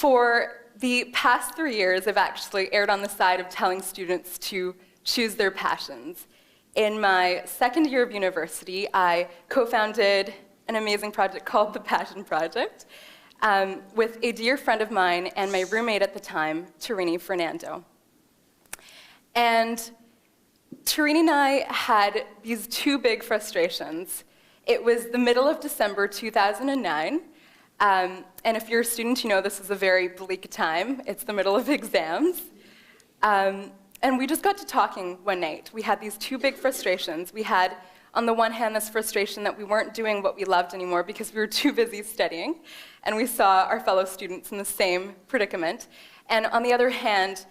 For the past 3 years, I've actually erred on the side of telling students to choose their passions. In my second year of university, I co-founded an amazing project called the Passion Project with a dear friend of mine and my roommate at the time, Tarini Fernando. And Tarini and I had these two big frustrations. It was the middle of December 2009, and if you're a student, you know this is a very bleak time. It's the middle of exams. And we just got to talking one night. We had these two big frustrations. We had, on the one hand, this frustration that we weren't doing what we loved anymore because we were too busy studying, and we saw our fellow students in the same predicament. And on the other hand,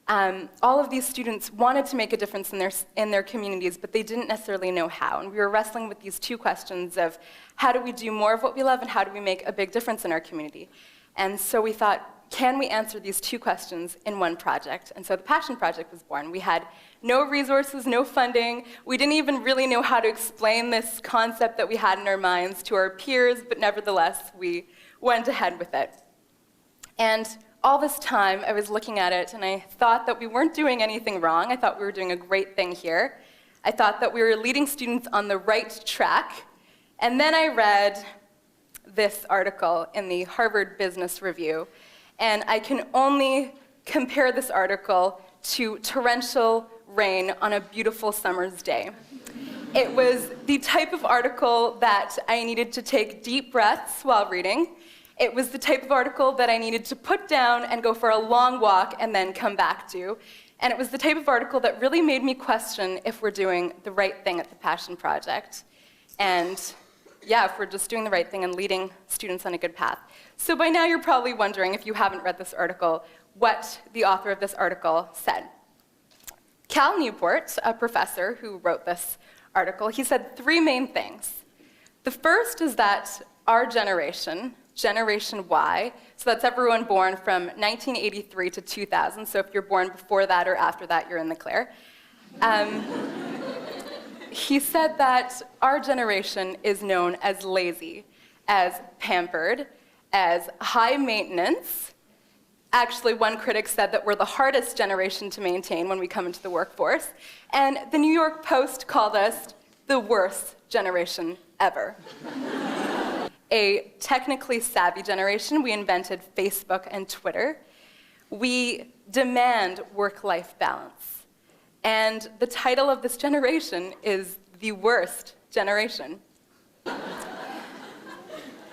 all of these students wanted to make a difference in their communities, but they didn't necessarily know how. And we were wrestling with these two questions of how do we do more of what we love and how do we make a big difference in our community? And so we thought, can we answer these two questions in one project? And so the Passion Project was born. We had no resources, no funding. We didn't even really know how to explain this concept that we had in our minds to our peers, but nevertheless, we went ahead with it. And all this time, I was looking at it, and I thought that we weren't doing anything wrong. I thought we were doing a great thing here. I thought that we were leading students on the right track. And then I read this article in the Harvard Business Review, and I can only compare this article to torrential rain on a beautiful summer's day. It was the type of article that I needed to take deep breaths while reading. It was the type of article that I needed to put down and go for a long walk and then come back to. And it was the type of article that really made me question if we're doing the right thing at the Passion Project. And yeah, if we're just doing the right thing and leading students on a good path. So by now you're probably wondering, if you haven't read this article, what the author of this article said. Cal Newport, a professor who wrote this article, he said three main things. The first is that our generation, Generation Y, so that's everyone born from 1983 to 2000, so if you're born before that or after that, you're in the clear. He said that our generation is known as lazy, as pampered, as high maintenance. Actually, one critic said that we're the hardest generation to maintain when we come into the workforce, and the New York Post called us the worst generation ever. A technically savvy generation. We invented Facebook and Twitter. We demand work-life balance. And the title of this generation is the worst generation.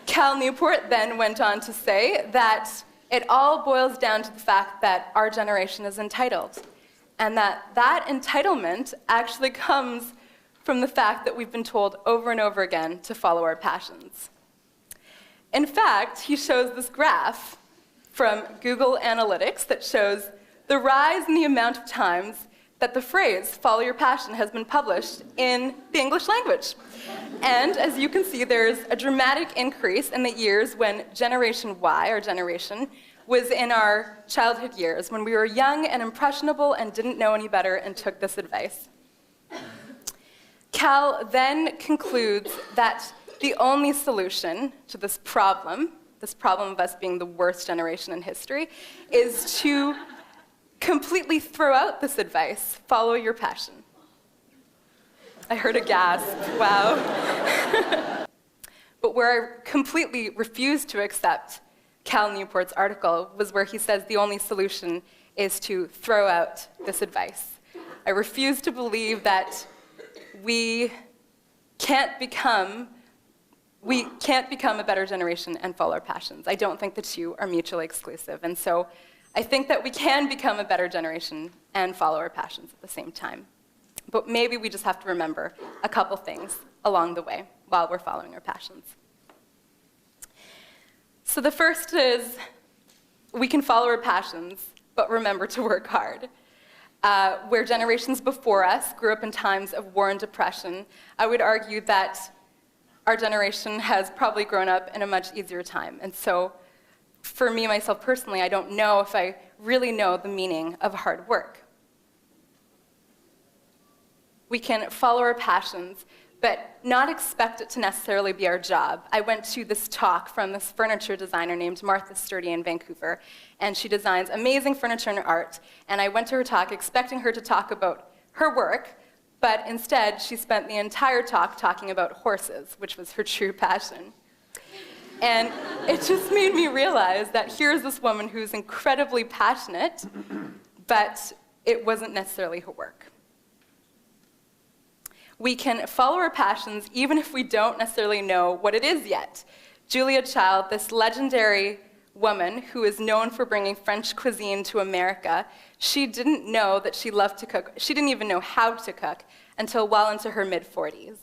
Cal Newport then went on to say that it all boils down to the fact that our generation is entitled, and that entitlement actually comes from the fact that we've been told over and over again to follow our passions. In fact, he shows this graph from Google Analytics that shows the rise in the amount of times that the phrase, follow your passion, has been published in the English language. And as you can see, there's a dramatic increase in the years when Generation Y, our generation, was in our childhood years, when we were young and impressionable and didn't know any better and took this advice. Cal then concludes that the only solution to this problem of us being the worst generation in history, is to completely throw out this advice, follow your passion. I heard a gasp, wow. But where I completely refused to accept Cal Newport's article was where he says the only solution is to throw out this advice. I refuse to believe that we can't become a better generation and follow our passions. I don't think the two are mutually exclusive. And so I think that we can become a better generation and follow our passions at the same time. But maybe we just have to remember a couple things along the way while we're following our passions. So the first is we can follow our passions, but remember to work hard. Where generations before us grew up in times of war and depression, I would argue that our generation has probably grown up in a much easier time. And so for me, myself personally, I don't know if I really know the meaning of hard work. We can follow our passions but not expect it to necessarily be our job. I went to this talk from this furniture designer named Martha Sturdy in Vancouver, and she designs amazing furniture and art, and I went to her talk expecting her to talk about her work, but instead she spent the entire talk talking about horses, which was her true passion. And it just made me realize that here's this woman who's incredibly passionate, but it wasn't necessarily her work. We can follow our passions even if we don't necessarily know what it is yet. Julia Child, this legendary woman who is known for bringing French cuisine to America, she didn't know that she loved to cook. She didn't even know how to cook until well into her mid-40s.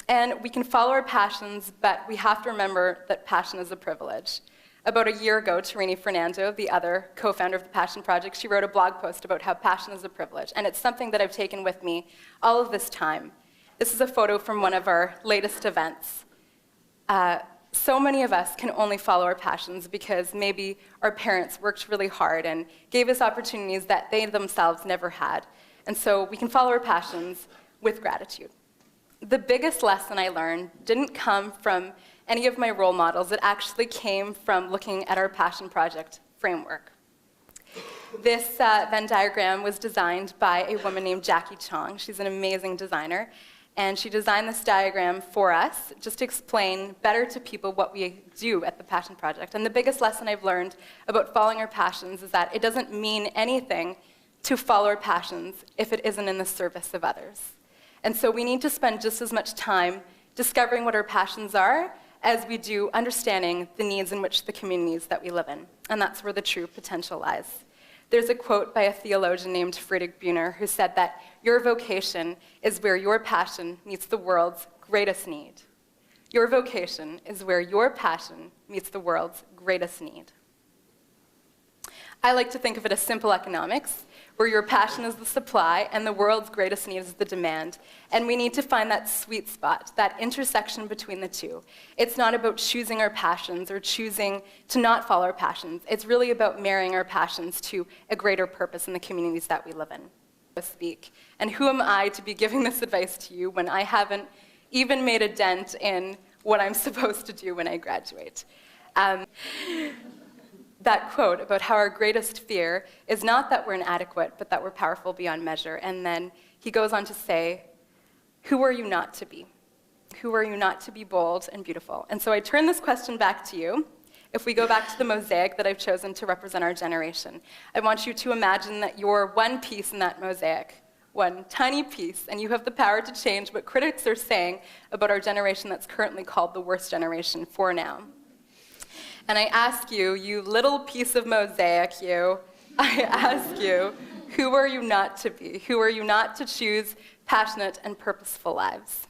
And we can follow our passions, but we have to remember that passion is a privilege. About a year ago, Tarini Fernando, the other co-founder of the Passion Project, she wrote a blog post about how passion is a privilege, and it's something that I've taken with me all of this time. This is a photo from one of our latest events. So many of us can only follow our passions because maybe our parents worked really hard and gave us opportunities that they themselves never had. And so we can follow our passions with gratitude. The biggest lesson I learned didn't come from any of my role models. It actually came from looking at our Passion Project framework. This Venn diagram was designed by a woman named Jackie Chong. She's an amazing designer. And she designed this diagram for us just to explain better to people what we do at the Passion Project. And the biggest lesson I've learned about following our passions is that it doesn't mean anything to follow our passions if it isn't in the service of others. And so we need to spend just as much time discovering what our passions are as we do understanding the needs in which the communities that we live in. And that's where the true potential lies. There's a quote by a theologian named Friedrich Buhner who said that your vocation is where your passion meets the world's greatest need. Your vocation is where your passion meets the world's greatest need. I like to think of it as simple economics, where your passion is the supply and the world's greatest need is the demand. And we need to find that sweet spot, that intersection between the two. It's not about choosing our passions or choosing to not follow our passions. It's really about marrying our passions to a greater purpose in the communities that we live in. And who am I to be giving this advice to you when I haven't even made a dent in what I'm supposed to do when I graduate? That quote about how our greatest fear is not that we're inadequate, but that we're powerful beyond measure. And then he goes on to say, who are you not to be? Who are you not to be bold and beautiful? And so I turn this question back to you. If we go back to the mosaic that I've chosen to represent our generation, I want you to imagine that you're one piece in that mosaic, one tiny piece, and you have the power to change what critics are saying about our generation that's currently called the worst generation for now. And I ask you, you little piece of mosaic, I ask you, who are you not to be? Who are you not to choose passionate and purposeful lives?